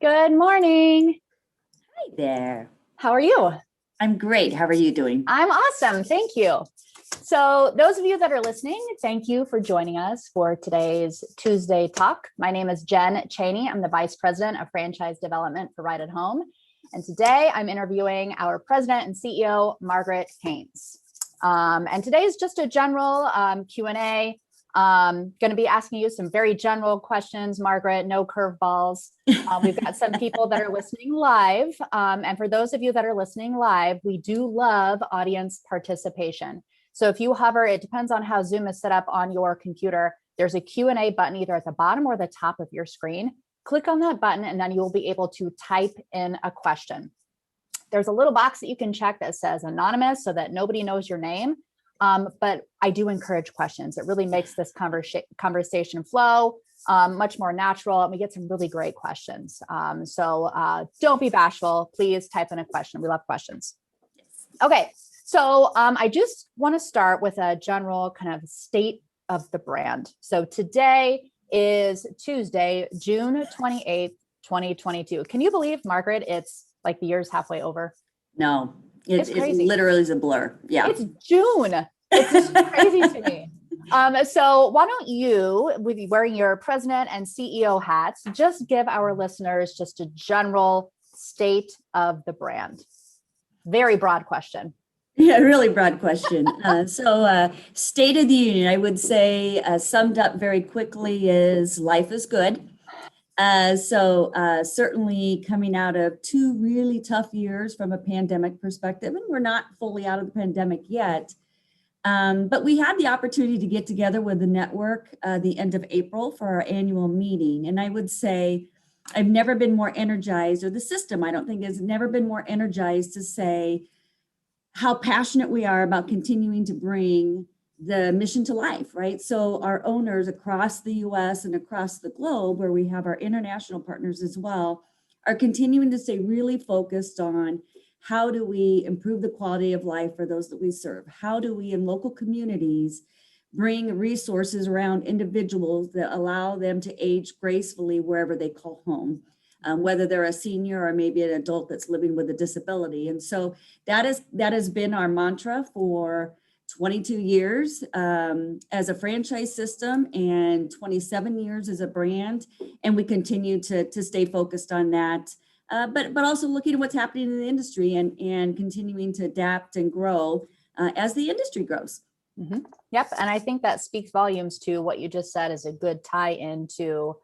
Good morning. Hi there. How are you? I'm great. How are you doing? I'm awesome. Thank you. So those of you that are listening, thank you for joining us for today's Tuesday talk. My name is Jen Chaney. I'm the Vice President of Franchise Development for Right at Home. And today I'm interviewing our President and CEO, Margaret Haynes. And today is just a general Q&A. Going to be asking you some very general questions, Margaret, no curveballs. We've got some people that are listening live. And for those of you that are listening live, we do love audience participation. So if you hover, it depends on how Zoom is set up on your computer. There's a Q&A button either at the bottom or the top of your screen. Click on that button and then you'll be able to type in a question. There's a little box that you can check that says anonymous so that nobody knows your name. But I do encourage questions. It really makes this conversation flow much more natural, and we get some really great questions. So don't be bashful. Please type in a question. We love questions. Okay, so I just want to start with a general kind of state of the brand. So today is Tuesday, June 28th, 2022. Can you believe, Margaret, it's like the year's halfway over? No, it literally is a blur. Yeah. It's June. It's just crazy to me. So why don't you, with you wearing your president and CEO hats, just give our listeners just a general state of the brand? Very broad question. Yeah, really broad question. So State of the Union, I would say summed up very quickly is life is good. So certainly coming out of 2 really tough years from a pandemic perspective, and we're not fully out of the pandemic yet, but we had the opportunity to get together with the network the end of April for our annual meeting. And I would say I've never been more energized, or the system I don't think has never been more energized to say how passionate we are about continuing to bring the mission to life, right? So our owners across the US and across the globe, where we have our international partners as well, are continuing to stay really focused on how do we improve the quality of life for those that we serve? How do we in local communities bring resources around individuals that allow them to age gracefully wherever they call home? Whether they're a senior or maybe an adult that's living with a disability. And so that has been our mantra for 22 years as a franchise system and 27 years as a brand. And we continue to stay focused on that, but also looking at what's happening in the industry and continuing to adapt and grow as the industry grows. Mm-hmm. Yep. And I think that speaks volumes to what you just said is a good tie into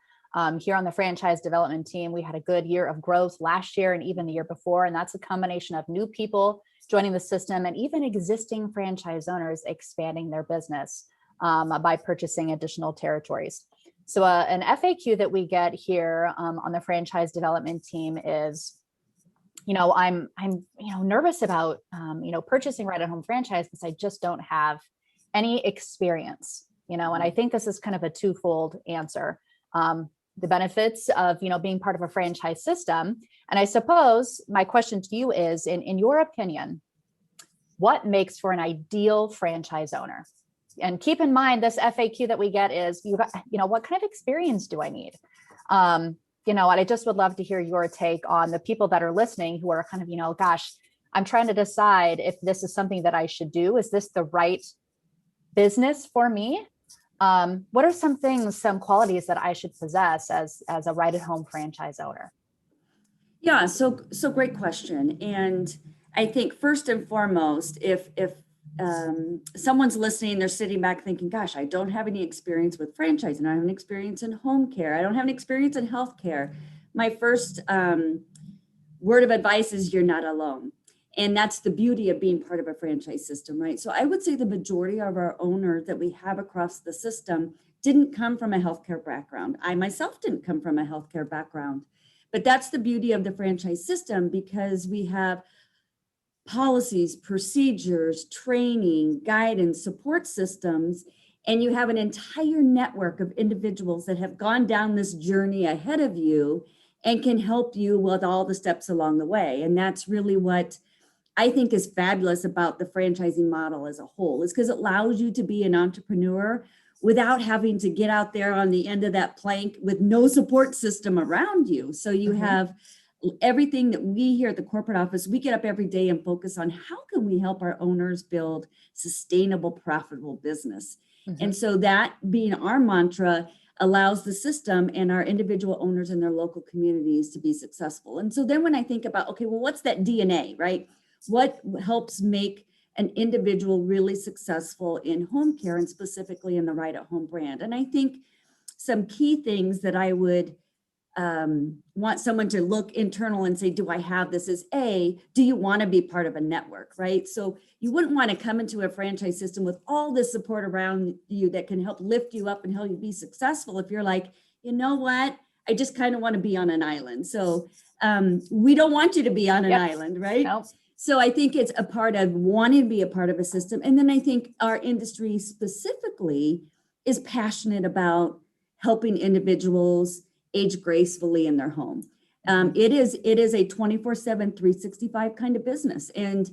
here on the franchise development team. We had a good year of growth last year and even the year before. And that's a combination of new people joining the system and even existing franchise owners expanding their business by purchasing additional territories. So an FAQ that we get here on the franchise development team is, I'm nervous about, purchasing Right at Home franchise because I just don't have any experience, and I think this is kind of a twofold answer. The benefits of, being part of a franchise system. And I suppose my question to you is, in your opinion, what makes for an ideal franchise owner? And keep in mind, this FAQ that we get is, what kind of experience do I need? And I just would love to hear your take on the people that are listening who are kind of, gosh, I'm trying to decide if this is something that I should do. Is this the right business for me? What are some qualities that I should possess as a Right at Home franchise owner? Yeah, so great question. And I think first and foremost, if someone's listening, they're sitting back thinking, gosh, I don't have any experience with franchising. I don't have any experience in home care. I don't have any experience in healthcare. My first word of advice is you're not alone. And that's the beauty of being part of a franchise system, right? So I would say the majority of our owners that we have across the system didn't come from a healthcare background. I myself didn't come from a healthcare background, but that's the beauty of the franchise system because we have policies, procedures, training, guidance, support systems, and you have an entire network of individuals that have gone down this journey ahead of you and can help you with all the steps along the way. And that's really what I think is fabulous about the franchising model as a whole, is because it allows you to be an entrepreneur without having to get out there on the end of that plank with no support system around you. So you have everything that we here at the corporate office, we get up every day and focus on how can we help our owners build sustainable, profitable business. And so that being our mantra allows the system and our individual owners in their local communities to be successful. And so then when I think about, okay, well, what's that DNA, right? What helps make an individual really successful in home care and specifically in the Right at Home brand? And I think some key things that I would want someone to look internal and say, do I have this? Is A, do you want to be part of a network, right? So you wouldn't want to come into a franchise system with all this support around you that can help lift you up and help you be successful if you're like, you know what, I just kind of want to be on an island. So we don't want you to be on an island, right? Nope. So I think it's a part of wanting to be a part of a system. And then I think our industry specifically is passionate about helping individuals age gracefully in their home. It is a 24/7, 365 kind of business. And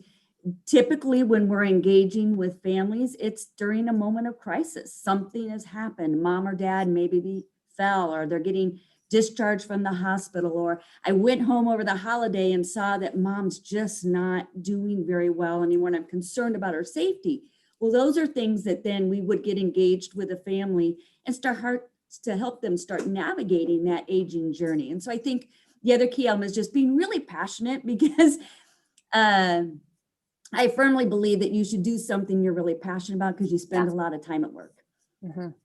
typically when we're engaging with families, it's during a moment of crisis. Something has happened. Mom or dad maybe fell, or they're getting discharged from the hospital, or I went home over the holiday and saw that mom's just not doing very well anymore, and I'm concerned about her safety. Well, those are things that then we would get engaged with a family and start to help them start navigating that aging journey. And so I think the other key element is just being really passionate, because I firmly believe that you should do something you're really passionate about because you spend a lot of time at work.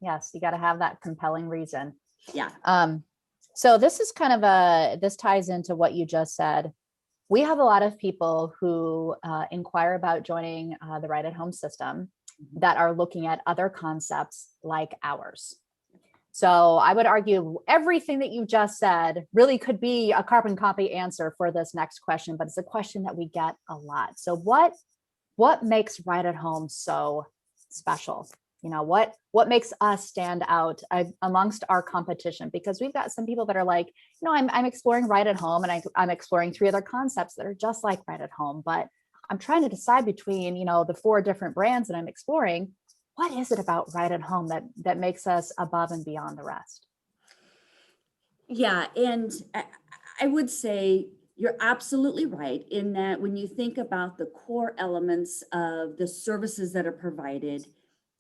Yes, you got to have that compelling reason. Yeah. So this is this ties into what you just said. We have a lot of people who inquire about joining the Right at Home system that are looking at other concepts like ours. So I would argue everything that you just said really could be a carbon copy answer for this next question, but it's a question that we get a lot. So what makes Right at Home so special? You know, what makes us stand out amongst our competition? Because we've got some people that are like, you know, I'm exploring Right at Home, and I'm exploring 3 other concepts that are just like Right at Home, but I'm trying to decide between, you know, the 4 different brands that I'm exploring. What is it about Right at Home that makes us above and beyond the rest? Yeah, and I would say you're absolutely right in that when you think about the core elements of the services that are provided,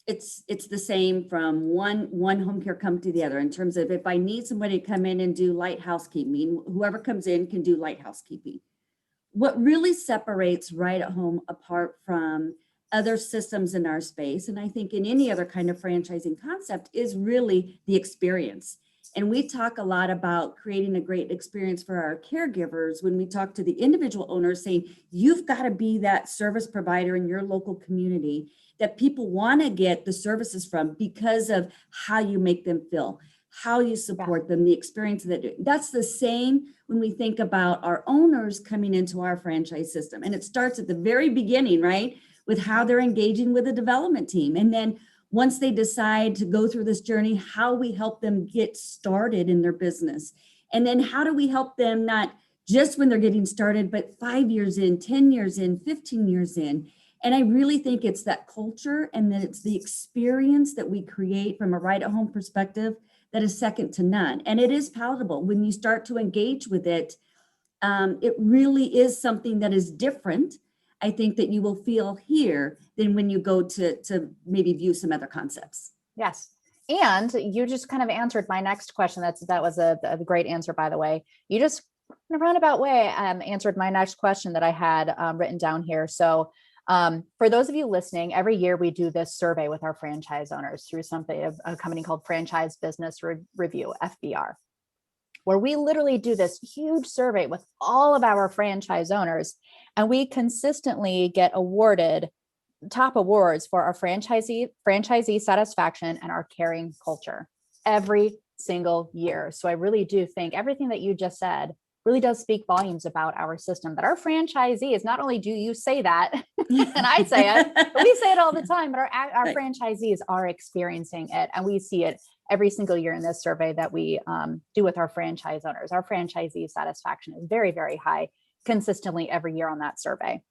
it's the same from one home care company to the other, in terms of if I need somebody to come in and do light housekeeping, whoever comes in can do light housekeeping. What really separates Right at Home apart from other systems in our space, and I think in any other kind of franchising concept, is really the experience. And we talk a lot about creating a great experience for our caregivers when we talk to the individual owners, saying, you've got to be that service provider in your local community that people want to get the services from because of how you make them feel, how you support them, the experience that that's the same when we think about our owners coming into our franchise system. And it starts at the very beginning, right? With how they're engaging with a development team. And then once they decide to go through this journey, how we help them get started in their business. And then how do we help them not just when they're getting started, but 5 years in, 10 years in, 15 years in. And I really think it's that culture and that it's the experience that we create from a Right at Home perspective that is second to none. And it is palatable when you start to engage with it. It really is something that is different, I think, that you will feel here than when you go to maybe view some other concepts. Yes. And you just kind of answered my next question. That was a great answer, by the way. You just in a roundabout way answered my next question that I had written down here. So for those of you listening, every year we do this survey with our franchise owners through a company called Franchise Business Review, FBR, where we literally do this huge survey with all of our franchise owners, and we consistently get awarded top awards for our franchisee satisfaction and our caring culture every single year. So I really do think everything that you just said really does speak volumes about our system, that our franchisees, not only do you say that, and I say it, but we say it all the time, but our franchisees are experiencing it, and we see it every single year in this survey that we do with our franchise owners. Our franchisee satisfaction is very, very high consistently every year on that survey.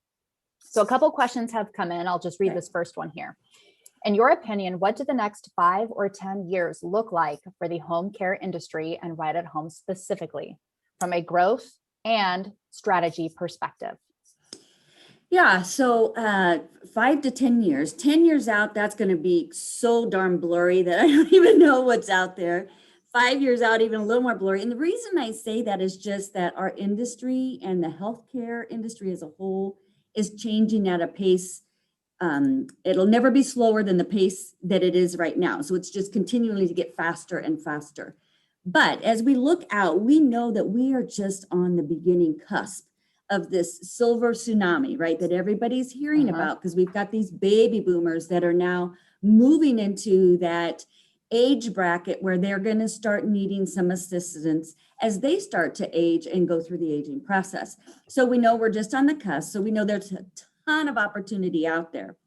So a couple of questions have come in. I'll just read this first one here. In your opinion, what do the next 5 or 10 years look like for the home care industry and right at home specifically from a growth and strategy perspective? Yeah, so 5 to 10 years, 10 years out, that's going to be so darn blurry that I don't even know what's out there. 5 years out, even a little more blurry. And the reason I say that is just that our industry and the healthcare industry as a whole is changing at a pace. It'll never be slower than the pace that it is right now. So it's just continually to get faster and faster. But as we look out, we know that we are just on the beginning cusp of this silver tsunami, right? That everybody's hearing about, because we've got these baby boomers that are now moving into that age bracket where they're going to start needing some assistance as they start to age and go through the aging process. So we know we're just on the cusp. So we know there's a ton of opportunity out there.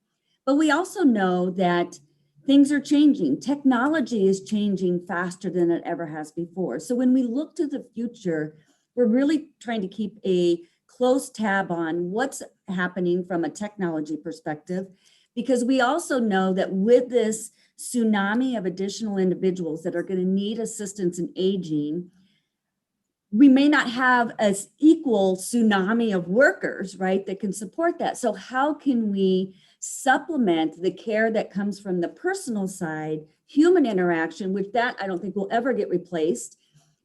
But we also know that things are changing. Technology is changing faster than it ever has before. So when we look to the future, we're really trying to keep a close tab on what's happening from a technology perspective, because we also know that with this tsunami of additional individuals that are going to need assistance in aging, we may not have as equal tsunami of workers, right, that can support that. So how can we supplement the care that comes from the personal side, human interaction, which that I don't think will ever get replaced,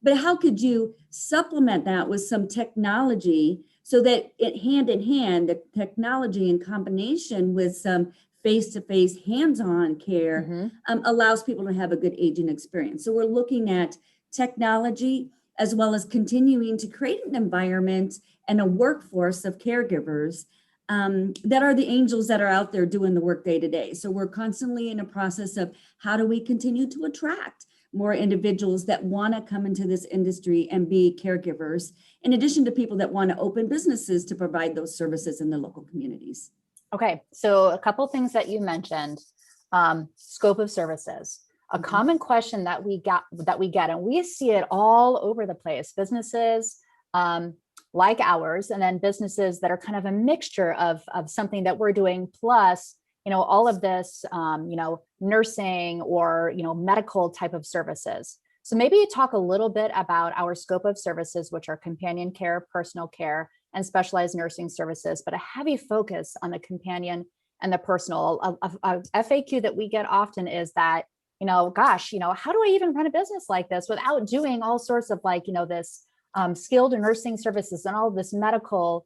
but how could you supplement that with some technology so that it hand in hand, the technology in combination with some face-to-face hands-on care allows people to have a good aging experience. So we're looking at technology as well as continuing to create an environment and a workforce of caregivers that are the angels that are out there doing the work day to day. So we're constantly in a process of how do we continue to attract more individuals that want to come into this industry and be caregivers, in addition to people that want to open businesses to provide those services in the local communities. Okay, so a couple of things that you mentioned, scope of services. A common question that we get, and we see it all over the place, businesses like ours, and then businesses that are kind of a mixture of something that we're doing, plus, all of this, nursing or, medical type of services. So maybe talk a little bit about our scope of services, which are companion care, personal care, and specialized nursing services, but a heavy focus on the companion and the personal. A FAQ that we get often is that, how do I even run a business like this without doing all sorts of this skilled nursing services and all this medical?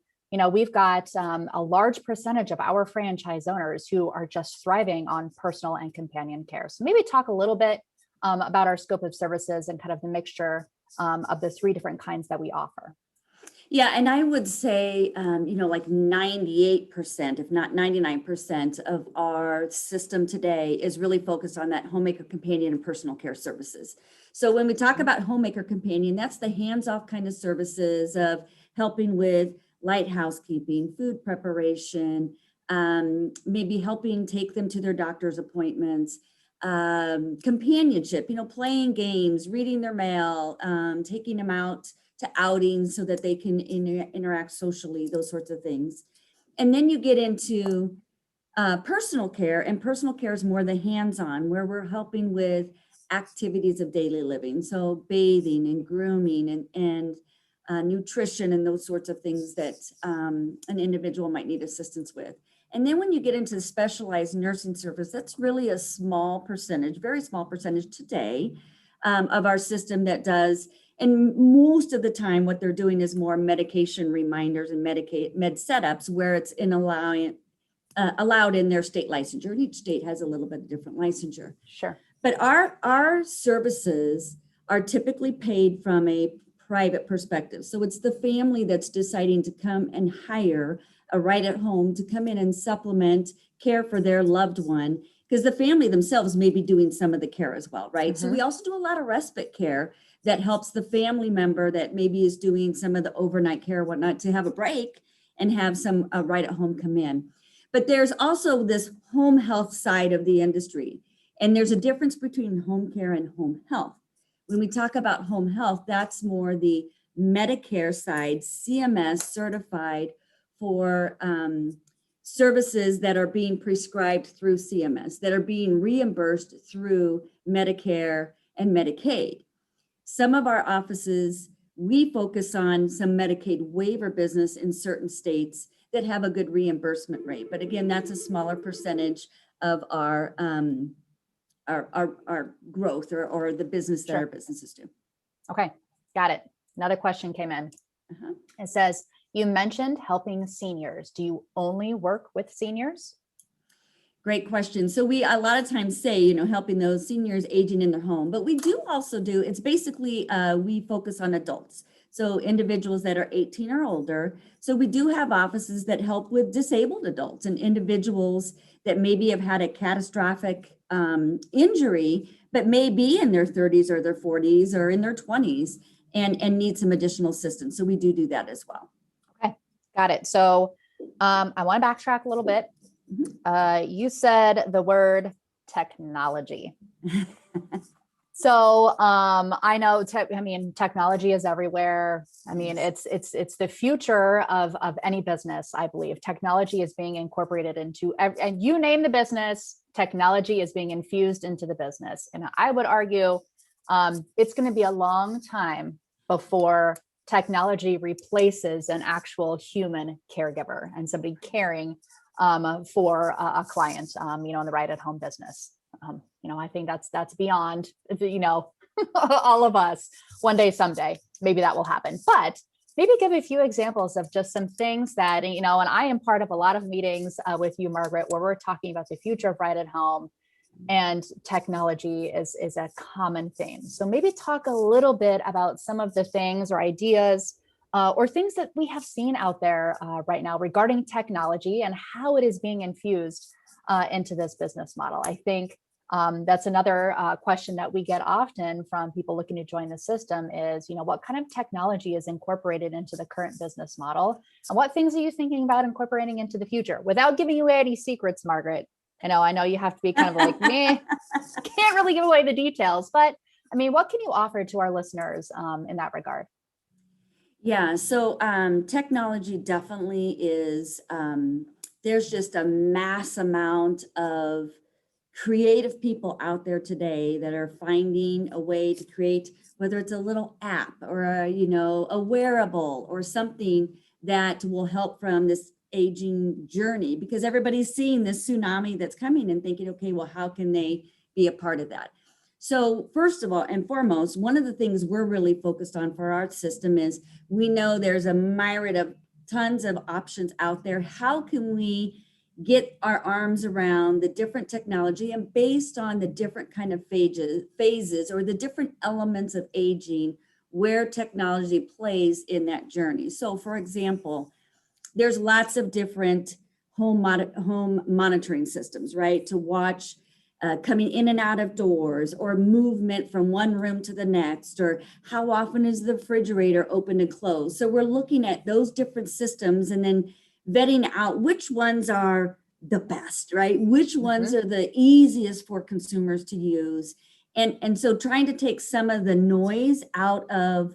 We've got a large percentage of our franchise owners who are just thriving on personal and companion care. So maybe talk a little bit about our scope of services and kind of the mixture of the 3 different kinds that we offer. Yeah, and I would say, like 98%, if not 99% of our system today is really focused on that Homemaker Companion and personal care services. So when we talk about Homemaker Companion, that's the hands-off kind of services of helping with light housekeeping, food preparation, maybe helping take them to their doctor's appointments, companionship, playing games, reading their mail, taking them out to outings so that they can interact socially, those sorts of things. And then you get into personal care, and personal care is more the hands-on, where we're helping with activities of daily living. So bathing and grooming and nutrition and those sorts of things that an individual might need assistance with. And then when you get into the specialized nursing service, that's really a small percentage, very small percentage today of our system that does. And most of the time, what they're doing is more medication reminders and med setups where it's allowed in their state licensure. And each state has a little bit of different licensure. Sure. But our services are typically paid from a private perspective. So it's the family that's deciding to come and hire a right at home to come in and supplement care for their loved one, because the family themselves may be doing some of the care as well, right? So we also do a lot of respite care that helps the family member that maybe is doing some of the overnight care or whatnot to have a break and have some right at home come in. But there's also this home health side of the industry. And there's a difference between home care and home health. When we talk about home health, that's more the Medicare side, CMS certified for services that are being prescribed through CMS, that are being reimbursed through Medicare and Medicaid. Some of our offices, we focus on some Medicaid waiver business in certain states that have a good reimbursement rate. But again, that's a smaller percentage of our growth or the business that our businesses do. Okay, got it. Another question came in. It says, you mentioned helping seniors. Do you only work with seniors? Great question. So we a lot of times say, helping those seniors aging in their home, but we do also it's basically, we focus on adults. So individuals that are 18 or older. So we do have offices that help with disabled adults and individuals that maybe have had a catastrophic injury, but may be in their 30s or their 40s or in their 20s and need some additional assistance. So we do that as well. Okay, got it. So I want to backtrack a little bit. You said the word technology. So I know, technology is everywhere. I mean, it's the future of any business, I believe. Technology is being incorporated into, and you name the business, technology is being infused into the business. And I would argue it's going to be a long time before technology replaces an actual human caregiver and somebody caring for a client, in the right at home business. I think that's beyond, all of us. One day, someday, maybe that will happen. But maybe give a few examples of just some things that, and I am part of a lot of meetings with you, Margaret, where we're talking about the future of right at home, and technology is a common theme. So maybe talk a little bit about some of the things or ideas or things that we have seen out there right now regarding technology and how it is being infused into this business model. I think that's another question that we get often from people looking to join the system is, what kind of technology is incorporated into the current business model? And what things are you thinking about incorporating into the future? Without giving away any secrets, Margaret. I know you have to be kind of like, me, can't really give away the details, but what can you offer to our listeners in that regard? Yeah, so technology definitely is, there's just a mass amount of creative people out there today that are finding a way to create, whether it's a little app or a wearable or something that will help from this aging journey, because everybody's seeing this tsunami that's coming and thinking, okay, well, how can they be a part of that? So first of all and foremost, one of the things we're really focused on for our system is we know there's a myriad of tons of options out there. How can we get our arms around the different technology and based on the different kind of phases or the different elements of aging where technology plays in that journey? So for example, there's lots of different home monitoring systems, right? To watch coming in and out of doors or movement from one room to the next, or how often is the refrigerator open and closed. So we're looking at those different systems and then vetting out which ones are the best, right? Which ones are the easiest for consumers to use. And so trying to take some of the noise out of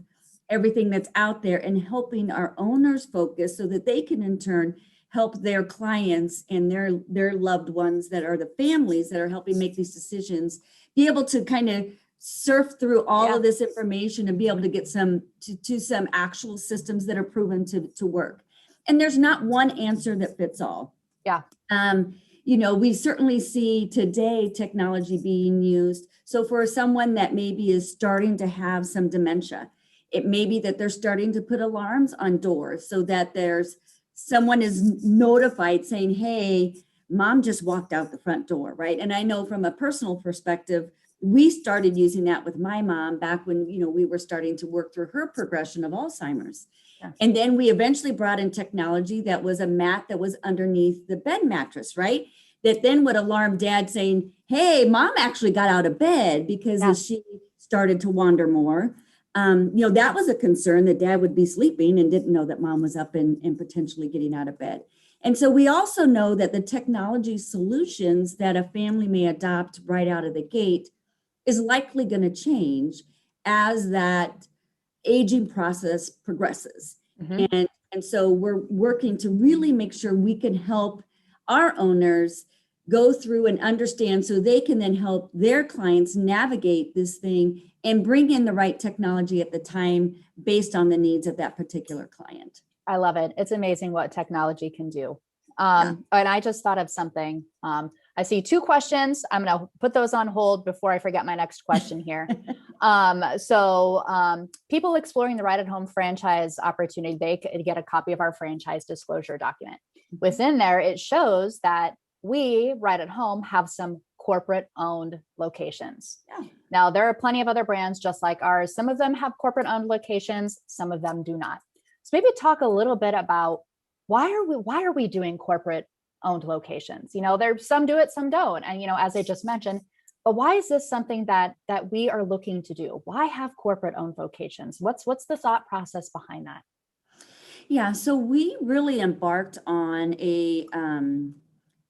everything that's out there and helping our owners focus so that they can in turn help their clients and their loved ones that are the families that are helping make these decisions, be able to kind of surf through all of this information and be able to get some actual systems that are proven to work. And there's not one answer that fits all. Yeah. We certainly see today technology being used. So for someone that maybe is starting to have some dementia, it may be that they're starting to put alarms on doors so that someone is notified saying, hey, mom just walked out the front door, right? And I know from a personal perspective, we started using that with my mom back when, we were starting to work through her progression of Alzheimer's. Yeah. And then we eventually brought in technology that was a mat that was underneath the bed mattress, right? That then would alarm dad saying, hey, mom actually got out of bed because as she started to wander more, that was a concern that dad would be sleeping and didn't know that mom was up and potentially getting out of bed. And so we also know that the technology solutions that a family may adopt right out of the gate is likely going to change as that aging process progresses. And so we're working to really make sure we can help our owners go through and understand so they can then help their clients navigate this thing and bring in the right technology at the time based on the needs of that particular client. I love it. It's amazing what technology can do. Yeah. And I just thought of something. I see 2 questions. I'm going to put those on hold before I forget my next question here. People exploring the Right at Home franchise opportunity, they could get a copy of our franchise disclosure document. Within there, it shows that we, Right at Home, have some corporate owned locations. Yeah. Now, there are plenty of other brands just like ours. Some of them have corporate owned locations, some of them do not. So maybe talk a little bit about why are we doing corporate owned locations? There's some do it, some don't. And, as I just mentioned, but why is this something that we are looking to do? Why have corporate owned locations? What's the thought process behind that? Yeah, so we really embarked on a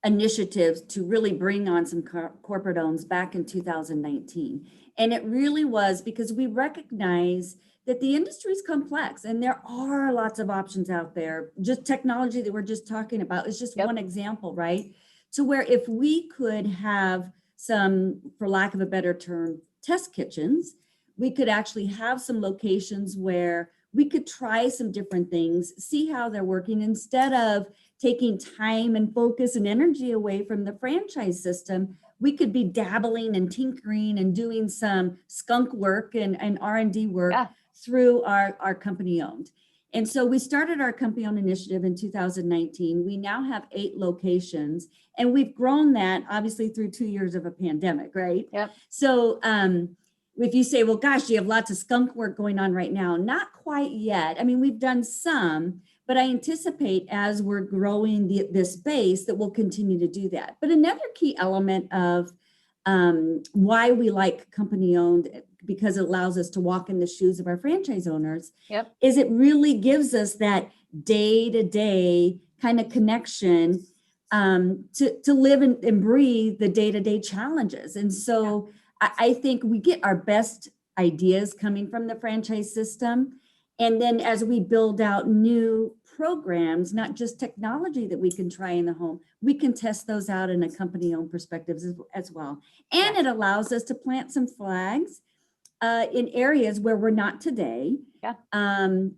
initiative to really bring on some corporate owns back in 2019. And it really was because we recognize that the industry is complex and there are lots of options out there. Just technology that we're just talking about is just one example, right? To where if we could have some, for lack of a better term, test kitchens, we could actually have some locations where we could try some different things, see how they're working instead of taking time and focus and energy away from the franchise system. We could be dabbling and tinkering and doing some skunk work and R&D work through our company owned. And so we started our company owned initiative in 2019. We now have 8 locations and we've grown that obviously through 2 years of a pandemic, right? Yep. So if you say, well, gosh, you have lots of skunk work going on right now, not quite yet. I mean, we've done some, but I anticipate as we're growing this base that we'll continue to do that. But another key element of why we like company owned, because it allows us to walk in the shoes of our franchise owners, is it really gives us that day-to-day kind of connection to live and breathe the day-to-day challenges. And so I think we get our best ideas coming from the franchise system. And then as we build out new programs, not just technology that we can try in the home, we can test those out in a company-owned perspective as well. And it allows us to plant some flags in areas where we're not today. And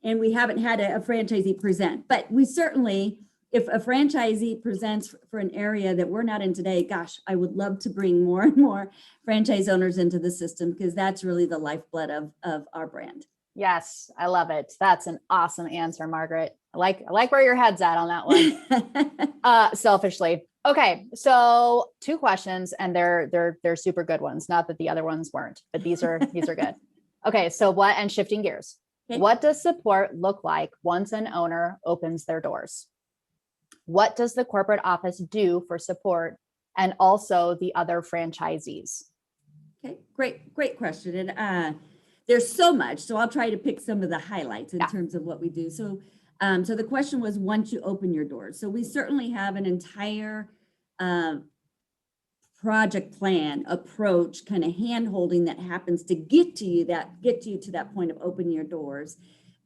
we haven't had a franchisee present, but we certainly, if a franchisee presents for an area that we're not in today, gosh, I would love to bring more and more franchise owners into the system because that's really the lifeblood of our brand. Yes, I love it. That's an awesome answer, Margaret. I like where your head's at on that one. Selfishly. Okay, so 2 questions, and they're super good ones. Not that the other ones weren't, but these are good. Okay, so shifting gears. Okay. What does support look like once an owner opens their doors? What does the corporate office do for support and also the other franchisees? Okay, great question. And there's so much, so I'll try to pick some of the highlights in terms of what we do. So the question was, once you open your doors. So we certainly have an entire project plan approach, kind of hand holding that happens to get you to that point of opening your doors.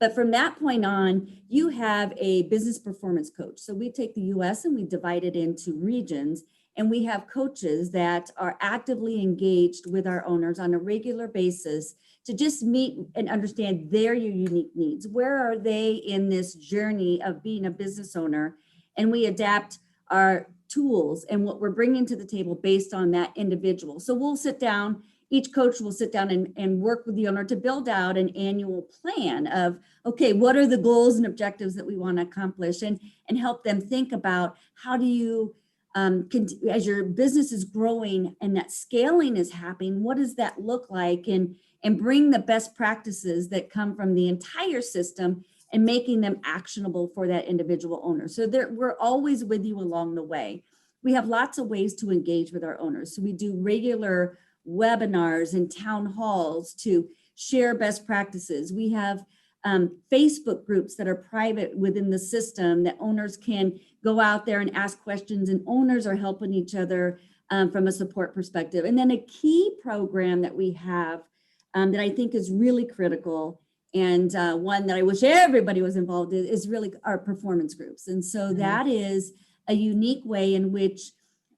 But from that point on, you have a business performance coach. So we take the US and we divide it into regions, and we have coaches that are actively engaged with our owners on a regular basis to just meet and understand their unique needs. Where are they in this journey of being a business owner? And we adapt our tools and what we're bringing to the table based on that individual. So we'll sit down, each coach will sit down and work with the owner to build out an annual plan of, okay, what are the goals and objectives that we want to accomplish, and help them think about how do you, as your business is growing and that scaling is happening, what does that look like? And bring the best practices that come from the entire system and making them actionable for that individual owner. So we're always with you along the way. We have lots of ways to engage with our owners. So we do regular webinars and town halls to share best practices. We have Facebook groups that are private within the system that owners can go out there and ask questions, and owners are helping each other from a support perspective. And then a key program that we have that I think is really critical, and one that I wish everybody was involved in, is really our performance groups. And so that is a unique way in which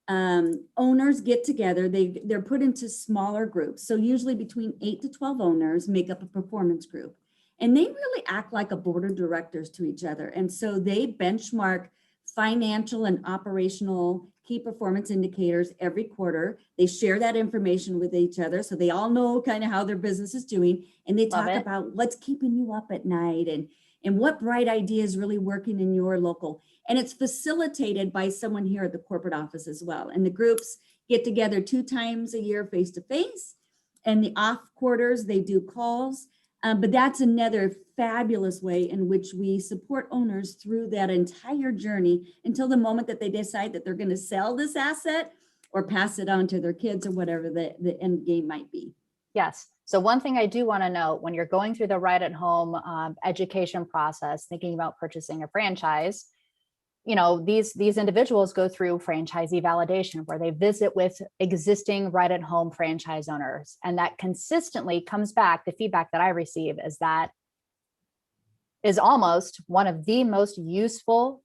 owners get together. They're put into smaller groups. So usually between 8 to 12 owners make up a performance group. And they really act like a board of directors to each other. And so they benchmark financial and operational key performance indicators every quarter. They share that information with each other, so they all know kind of how their business is doing. And they talk about what's keeping you up at night and what bright idea is really working in your local. And it's facilitated by someone here at the corporate office as well. And the groups get together 2 times a year face to face. And the off quarters, they do calls. But that's another fabulous way in which we support owners through that entire journey until the moment that they decide that they're going to sell this asset or pass it on to their kids or whatever the end game might be. Yes. So one thing I do want to note, when you're going through the Right at Home education process, thinking about purchasing a franchise, these individuals go through franchisee validation, where they visit with existing Right at Home franchise owners. And that consistently comes back. The feedback that I receive is almost one of the most useful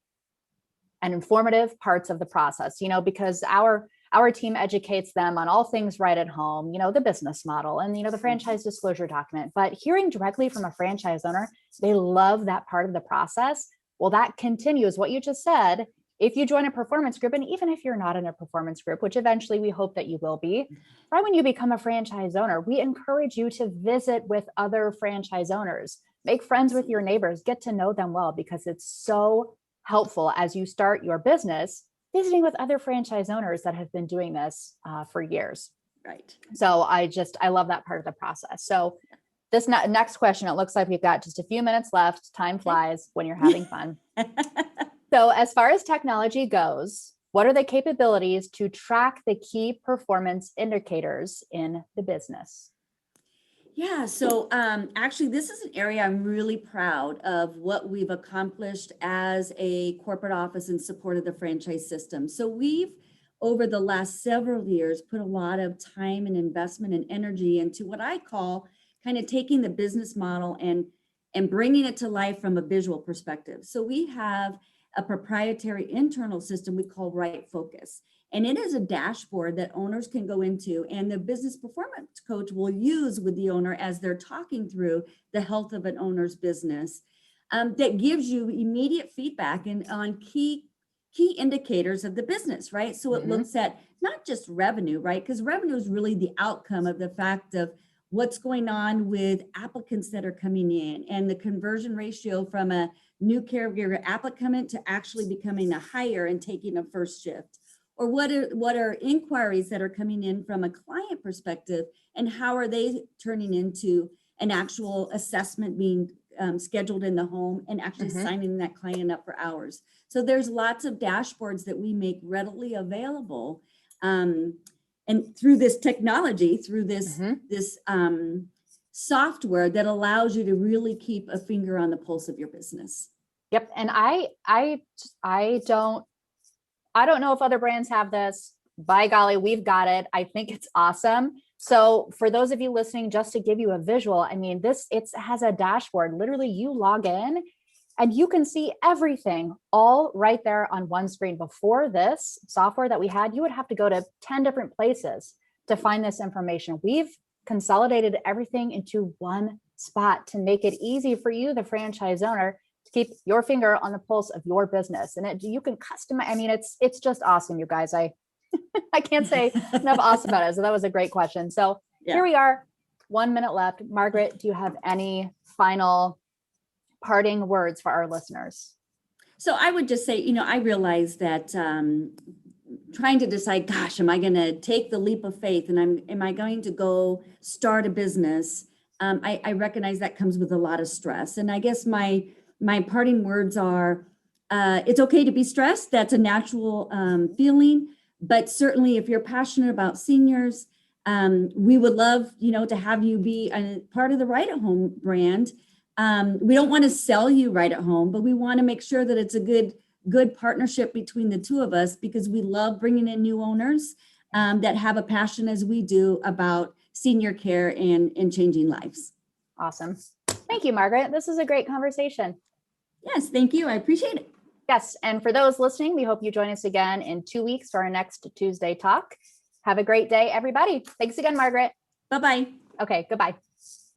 and informative parts of the process, because our team educates them on all things Right at Home, the business model and, the franchise disclosure document. But hearing directly from a franchise owner, they love that part of the process. Well, that continues what you just said. If you join a performance group, and even if you're not in a performance group, which eventually we hope that you will be, right when you become a franchise owner, we encourage you to visit with other franchise owners, make friends with your neighbors, get to know them well, because it's so helpful as you start your business, visiting with other franchise owners that have been doing this for years. Right. So I love that part of the process. So this next question, it looks like we've got just a few minutes left. Time flies when you're having fun. So as far as technology goes, what are the capabilities to track the key performance indicators in the business? Yeah, so actually, this is an area I'm really proud of what we've accomplished as a corporate office in support of the franchise system. So we've, over the last several years, put a lot of time and investment and energy into what I call kind of taking the business model and bringing it to life from a visual perspective. So we have a proprietary internal system we call RightFocus. And it is a dashboard that owners can go into, and the business performance coach will use with the owner as they're talking through the health of an owner's business, that gives you immediate feedback on key indicators of the business, right? So it looks at not just revenue, right? Because revenue is really the outcome of the fact of what's going on with applicants that are coming in, and the conversion ratio from a new caregiver applicant to actually becoming a hire and taking a first shift. Or what are inquiries that are coming in from a client perspective, and how are they turning into an actual assessment being scheduled in the home and actually signing that client up for hours. So there's lots of dashboards that we make readily available. And through this technology, through this software that allows you to really keep a finger on the pulse of your business. Yep. And I don't know if other brands have this. By golly, we've got it. I think it's awesome. So for those of you listening, just to give you a visual, I mean, it has a dashboard. Literally, you log in and you can see everything all right there on one screen. Before this software that we had, you would have to go to 10 different places to find this information. We've consolidated everything into one spot to make it easy for you, the franchise owner, to keep your finger on the pulse of your business. And you can customize. I mean, it's just awesome, you guys. I can't say enough awesome about it. So that was a great question. So Here we are, 1 minute left. Margaret, do you have any final parting words for our listeners? So I would just say, I realize that trying to decide, gosh, am I going to take the leap of faith and am I going to go start a business? I recognize that comes with a lot of stress. And I guess my parting words are, it's okay to be stressed. That's a natural feeling. But certainly if you're passionate about seniors, we would love, to have you be a part of the Right at Home brand. We don't want to sell you Right at Home, but we want to make sure that it's a good partnership between the two of us, because we love bringing in new owners that have a passion as we do about senior care and changing lives. Awesome. Thank you, Margaret. This is a great conversation. Yes, thank you. I appreciate it. Yes. And for those listening, we hope you join us again in 2 weeks for our next Tuesday talk. Have a great day, everybody. Thanks again, Margaret. Bye-bye. Okay, goodbye.